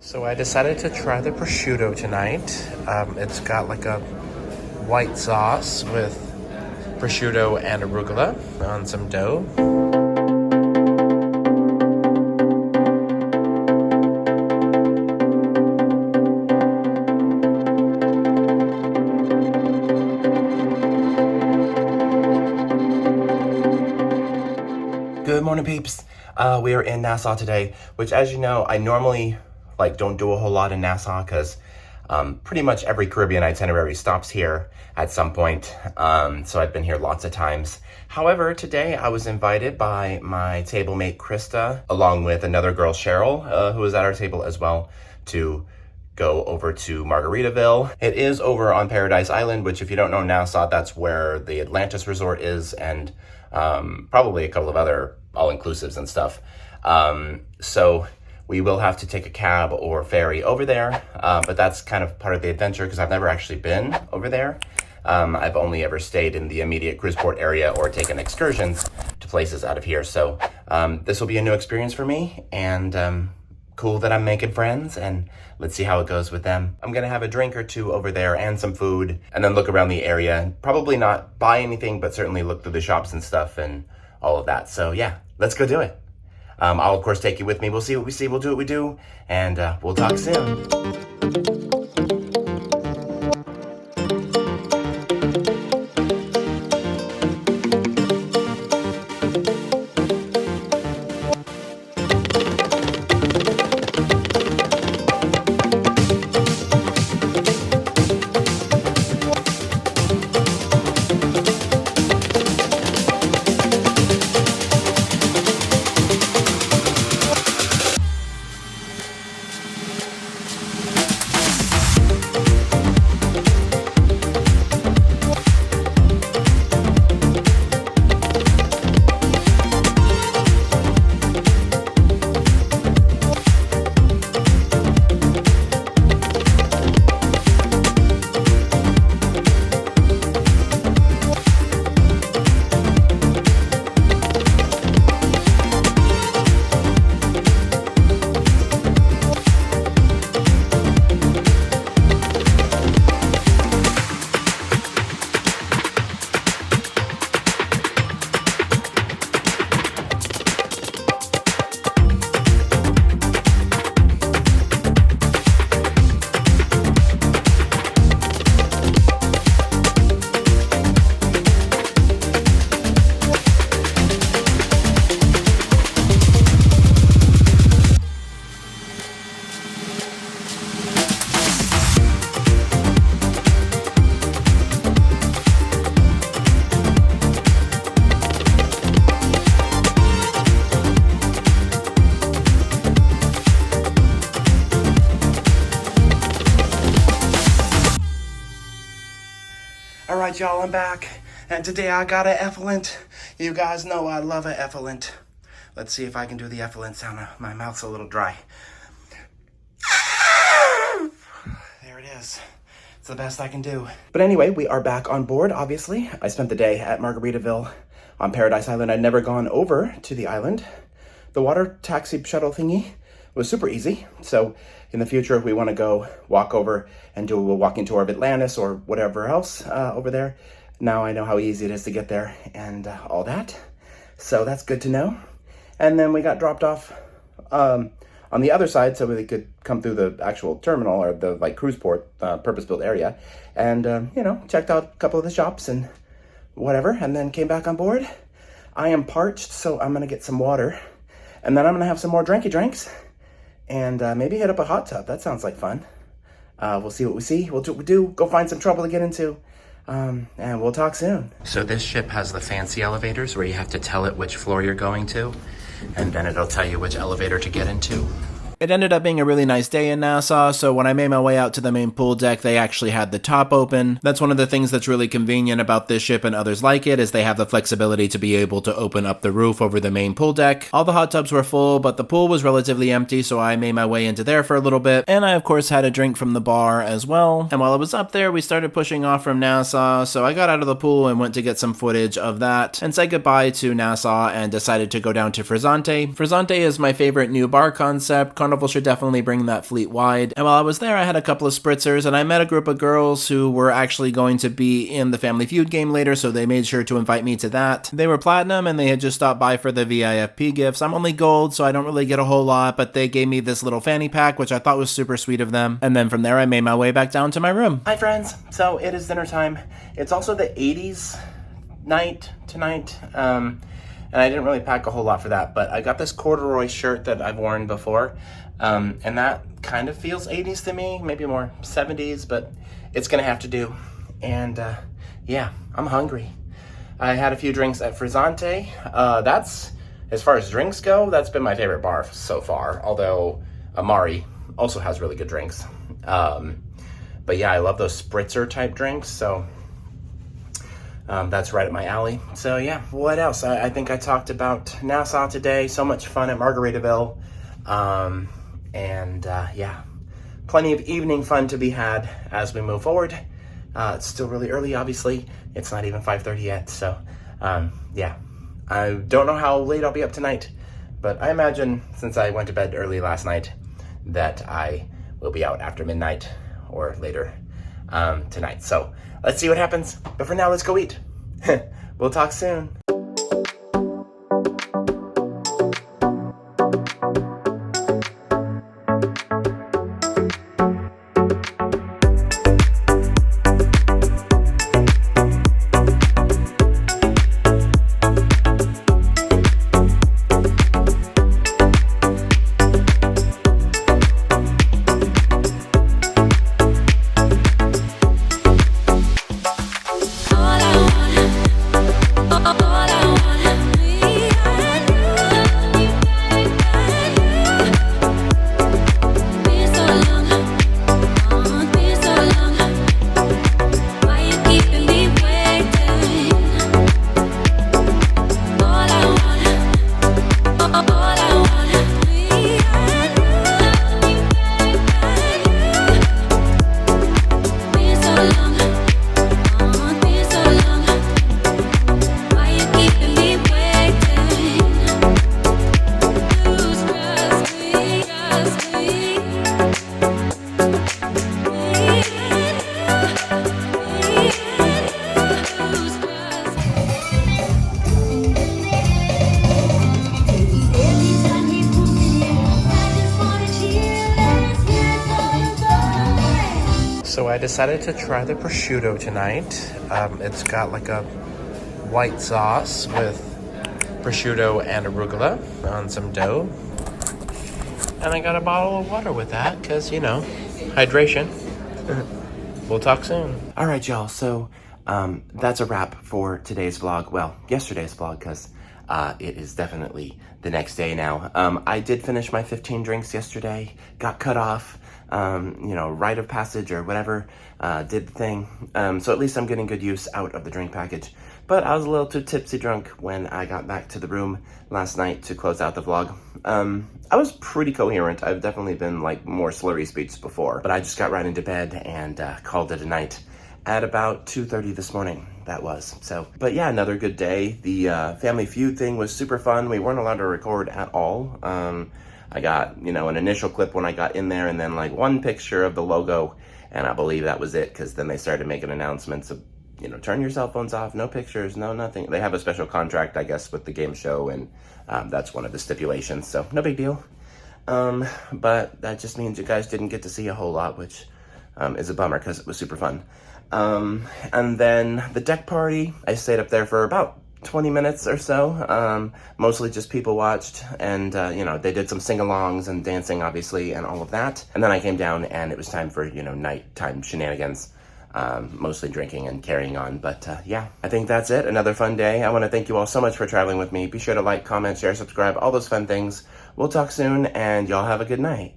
So I decided to try the prosciutto tonight. It's got like a white sauce with prosciutto and arugula on some dough. Good morning, peeps. We are in Nassau today, which, as you know, I normally don't do a whole lot in Nassau because pretty much every Caribbean itinerary stops here at some point. So I've been here lots of times. However, today I was invited by my table mate Krista, along with another girl, Cheryl, who was at our table as well, to go over to Margaritaville. It is over on Paradise Island, which, if you don't know Nassau, that's where the Atlantis Resort is, and probably a couple of other all-inclusives and stuff. So we will have to take a cab or ferry over there, but that's kind of part of the adventure because I've never actually been over there. I've only ever stayed in the immediate cruise port area or taken excursions to places out of here. So this will be a new experience for me, and cool that I'm making friends, and let's see how it goes with them. I'm gonna have a drink or two over there and some food, and then look around the area. Probably not buy anything, but certainly look through the shops and stuff and all of that. So yeah, let's go do it. I'll of course take you with me. We'll see what we see, we'll do what we do, and we'll talk soon. Alright, y'all, I'm back, and today I got an effluent. You guys know I love an effluent. Let's see if I can do the effluent sound. My mouth's a little dry. There it is. It's the best I can do. But anyway, we are back on board, obviously. I spent the day at Margaritaville on Paradise Island. I'd never gone over to the island. The water taxi shuttle thingy was super easy, so in the future, if we want to go walk over and do a walking tour of Atlantis or whatever else over there, now I know how easy it is to get there and all that. So that's good to know. And then we got dropped off on the other side so we could come through the actual terminal or the cruise port purpose-built area, and checked out a couple of the shops and whatever, and then came back on board. I am parched, so I'm gonna get some water, and then I'm gonna have some more drinky drinks. And maybe hit up a hot tub. That sounds like fun. We'll see what we see. We'll do what we do. Go find some trouble to get into. And we'll talk soon. So this ship has the fancy elevators where you have to tell it which floor you're going to, and then it'll tell you which elevator to get into. It ended up being a really nice day in Nassau, so when I made my way out to the main pool deck, they actually had the top open. That's one of the things that's really convenient about this ship and others like it, is they have the flexibility to be able to open up the roof over the main pool deck. All the hot tubs were full, but the pool was relatively empty, so I made my way into there for a little bit, and I of course had a drink from the bar as well. And while I was up there, we started pushing off from Nassau, so I got out of the pool and went to get some footage of that, and said goodbye to Nassau and decided to go down to Frizzante. Frizzante is my favorite new bar concept. Carnival should definitely bring that fleet wide. And while I was there, I had a couple of spritzers, and I met a group of girls who were actually going to be in the Family Feud game later, so they made sure to invite me to that. They were platinum, and they had just stopped by for the VIFP gifts. I'm only gold, so I don't really get a whole lot, but they gave me this little fanny pack, which I thought was super sweet of them. And then from there, I made my way back down to my room. Hi friends, so it is dinner time. It's also the 80s night tonight, and I didn't really pack a whole lot for that, but I got this corduroy shirt that I've worn before, and that kind of feels 80s to me, maybe more 70s, but it's gonna have to do. And yeah, I'm hungry. I had a few drinks at Frizzante. That's, as far as drinks go, that's been my favorite bar so far, although Amari also has really good drinks. But yeah, I love those spritzer type drinks, so that's right up my alley. So yeah, what else? I think I talked about Nassau today. So much fun at Margaritaville. Yeah, plenty of evening fun to be had as we move forward. It's still really early, obviously. It's not even 5:30 yet, so yeah. I don't know how late I'll be up tonight, but I imagine since I went to bed early last night that I will be out after midnight or later tonight. So let's see what happens. But for now, let's go eat. We'll talk soon. So I decided to try the prosciutto tonight. It's got like a white sauce with prosciutto and arugula on some dough. And I got a bottle of water with that because, you know, hydration. We'll talk soon. All right, y'all. So that's a wrap for today's vlog. Well, yesterday's vlog, because it is definitely the next day now. I did finish my 15 drinks yesterday, got cut off, you know, rite of passage or whatever, did the thing. So at least I'm getting good use out of the drink package. But I was a little too tipsy drunk when I got back to the room last night to close out the vlog. I was pretty coherent. I've definitely been like more slurry speech before, but I just got right into bed and called it a night at about 2:30 this morning. That was. So, but yeah, another good day. The Family Feud thing was super fun. We weren't allowed to record at all. I got, you know, an initial clip when I got in there and then like one picture of the logo, and I believe that was it, because then they started making announcements of, you know, turn your cell phones off, no pictures, no nothing. They have a special contract, I guess, with the game show, and that's one of the stipulations, so no big deal. But that just means you guys didn't get to see a whole lot, which is a bummer because it was super fun. And then the deck party, I stayed up there for about 20 minutes or so. Mostly just people watched, and you know, they did some sing-alongs and dancing, obviously, and all of that. And then I came down and it was time for, you know, nighttime shenanigans. Mostly drinking and carrying on. But yeah, I think that's it. Another fun day. I want to thank you all so much for traveling with me. Be sure to like, comment, share, subscribe, all those fun things. We'll talk soon, and y'all have a good night.